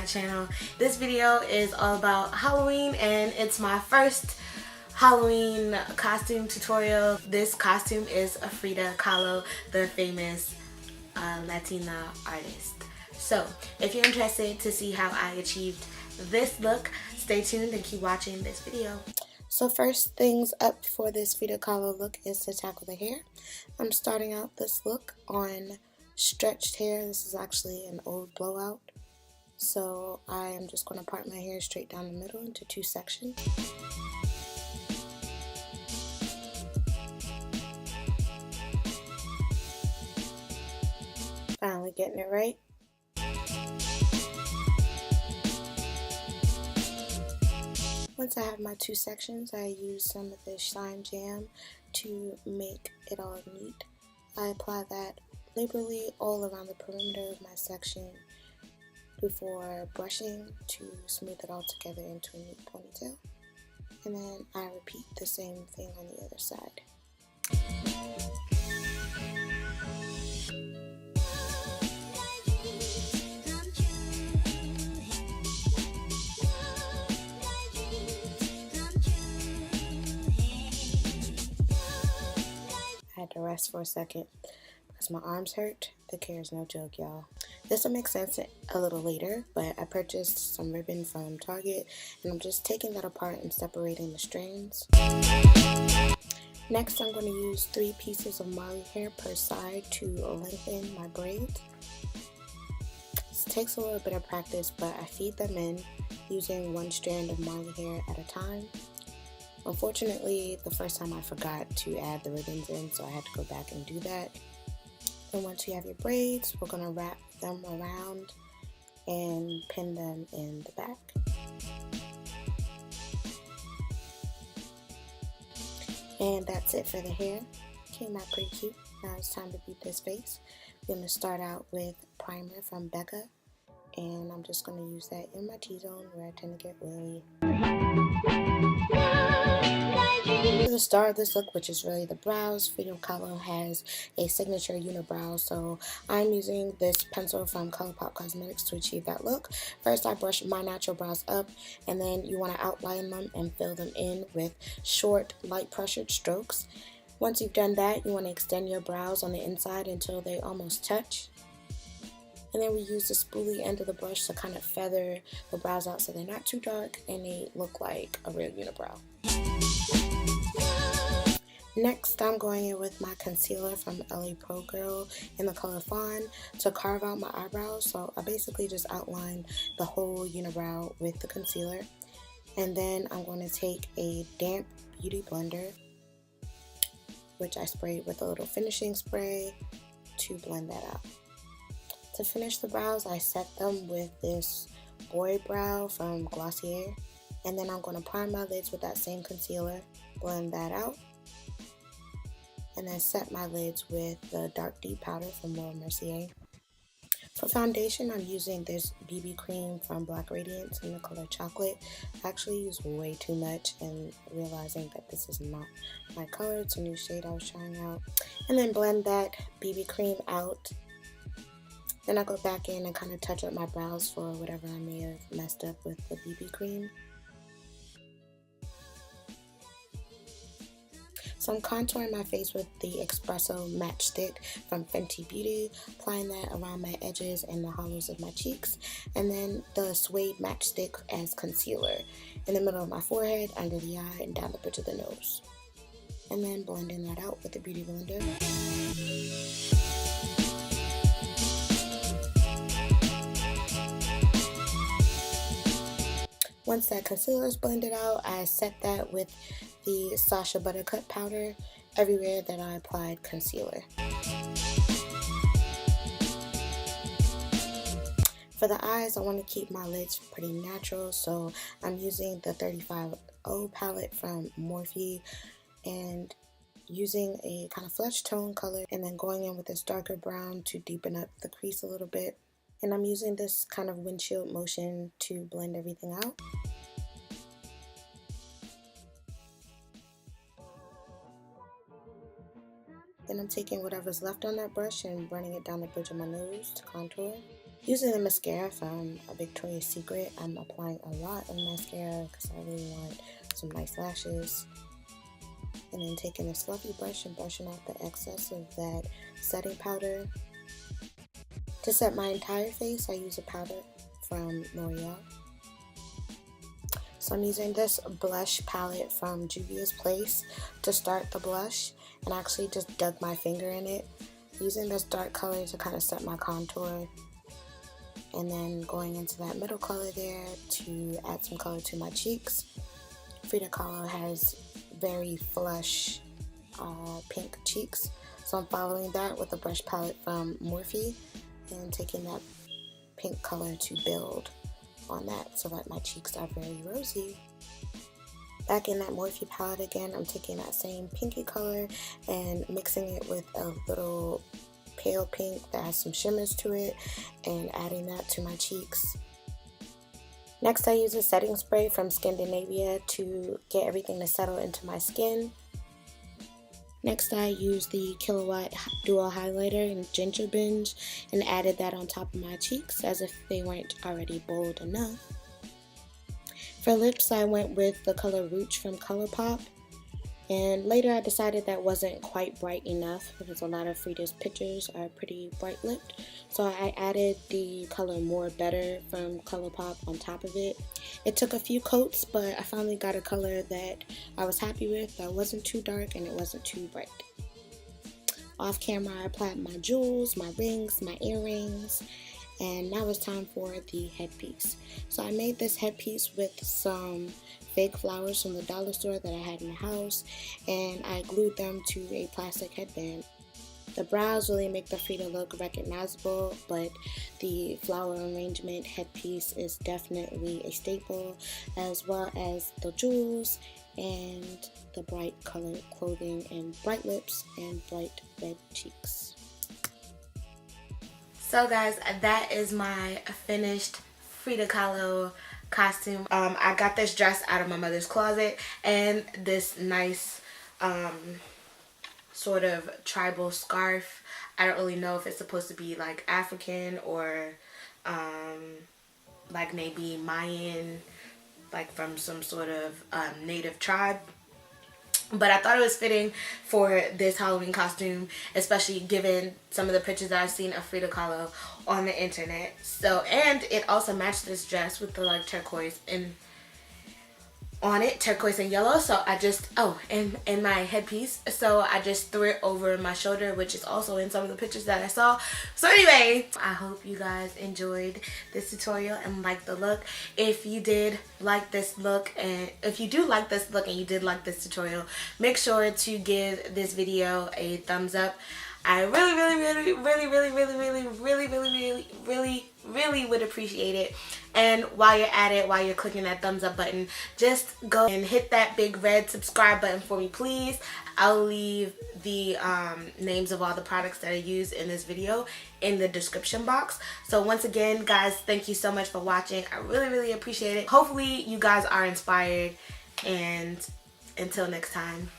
my channel. This video is all about Halloween and it's my first Halloween costume tutorial. This costume is a Frida Kahlo, the famous Latina artist. So if you're interested to see how I achieved this look, stay tuned and keep watching this video. So first things up for this Frida Kahlo look is to tackle the hair. I'm starting out this look on stretched hair. This is actually an old blowout. So I am just going to part my hair straight down the middle into two sections. Finally getting it right. Once I have my two sections, I use some of this Shine Jam to make it all neat. I apply that liberally all around the perimeter of my section before brushing to smooth it all together into a neat ponytail. And then I repeat the same thing on the other side. I had to rest for a second because my arms hurt. The care is no joke, y'all. This will make sense a little later, but I purchased some ribbon from Target and I'm just taking that apart and separating the strands. Next, I'm going to use 3 pieces of Marley hair per side to lengthen my braids. This takes a little bit of practice, but I feed them in using 1 strand of Marley hair at a time. Unfortunately, the first time I forgot to add the ribbons in, so I had to go back and do that. And once you have your braids, we're going to wrap them around and pin them in the back. And that's it for the hair. Came out pretty cute. Now it's time to beat this face. I'm going to start out with primer from Becca. And I'm just going to use that in my T-zone where I tend to get oily. For the star of this look, which is really the brows, Frida Kahlo has a signature unibrow, so I'm using this pencil from ColourPop Cosmetics to achieve that look. First, I brush my natural brows up, and then you want to outline them and fill them in with short, light pressured strokes. Once you've done that, you want to extend your brows on the inside until they almost touch. And then we use the spoolie end of the brush to kind of feather the brows out so they're not too dark and they look like a real unibrow. Next, I'm going in with my concealer from LA Pro Girl in the color Fawn to carve out my eyebrows. So I basically just outline the whole unibrow with the concealer. And then I'm going to take a damp beauty blender, which I sprayed with a little finishing spray to blend that out. To finish the brows, I set them with this boy brow from Glossier. And then I'm going to prime my lids with that same concealer, blend that out. And then set my lids with the dark deep powder from Laura Mercier. For foundation, I'm using this BB cream from Black Radiance in the color Chocolate. I actually used way too much and realizing that this is not my color. It's a new shade I was trying out. And then blend that BB cream out. Then I go back in and kind of touch up my brows for whatever I may have messed up with the BB cream. So I'm contouring my face with the Espresso Matchstick from Fenty Beauty, applying that around my edges and the hollows of my cheeks, and then the Suede Matchstick as concealer in the middle of my forehead, under the eye, and down the bridge of the nose. And then blending that out with the Beauty Blender. Once that concealer is blended out, I set that with the Sacha Buttercup powder everywhere that I applied concealer. For the eyes, I want to keep my lids pretty natural, so I'm using the 35O palette from Morphe and using a kind of flesh tone color and then going in with this darker brown to deepen up the crease a little bit. And I'm using this kind of windshield motion to blend everything out. Then I'm taking whatever's left on that brush and running it down the bridge of my nose to contour. Using the mascara from Victoria's Secret, I'm applying a lot of mascara because I really want some nice lashes. And then taking a fluffy brush and brushing off the excess of that setting powder. To set my entire face, I use a powder from L'Oreal. So I'm using this blush palette from Juvia's Place to start the blush, and I actually just dug my finger in it, using this dark color to kind of set my contour, and then going into that middle color there to add some color to my cheeks. Frida Kahlo has very flush pink cheeks, so I'm following that with a brush palette from Morphe and taking that pink color to build on that so that my cheeks are very rosy. Back in that Morphe palette again, I'm taking that same pinky color and mixing it with a little pale pink that has some shimmers to it and adding that to my cheeks. Next, I use a setting spray from Skindanavia to get everything to settle into my skin. Next, I use the Kilowatt Duo Highlighter in Ginger Binge and added that on top of my cheeks as if they weren't already bold enough. For lips, I went with the color Rooch from ColourPop. And later I decided that wasn't quite bright enough because a lot of Frida's pictures are pretty bright lipped. So I added the color More Better from ColourPop on top of it. It took a few coats, but I finally got a color that I was happy with, that wasn't too dark and it wasn't too bright. Off camera, I applied my jewels, my rings, my earrings, and now it's time for the headpiece. So I made this headpiece with some fake flowers from the dollar store that I had in the house, and I glued them to a plastic headband. The brows really make the Frida look recognizable, but the flower arrangement headpiece is definitely a staple, as well as the jewels and the bright colored clothing and bright lips and bright red cheeks. So guys, that is my finished Frida Kahlo costume. I got this dress out of my mother's closet, and this nice sort of tribal scarf. I don't really know if it's supposed to be like African or like maybe Mayan, like from some sort of native tribe. But I thought it was fitting for this Halloween costume, especially given some of the pictures that I've seen of Frida Kahlo on the internet. So, and it also matched this dress with the like turquoise on it, turquoise and yellow. So I just, and my headpiece. So I just threw it over my shoulder, which is also in some of the pictures that I saw. So anyway, I hope you guys enjoyed this tutorial and liked the look. If you did like this look, and if you do like this look and you did like this tutorial, make sure to give this video a thumbs up. I really would appreciate it. And while you're at it, while you're clicking that thumbs up button, just go and hit that big red subscribe button for me, please. I'll leave the names of all the products that I use in this video in the description box. So once again, guys, thank you so much for watching. I really appreciate it. Hopefully you guys are inspired, and until next time.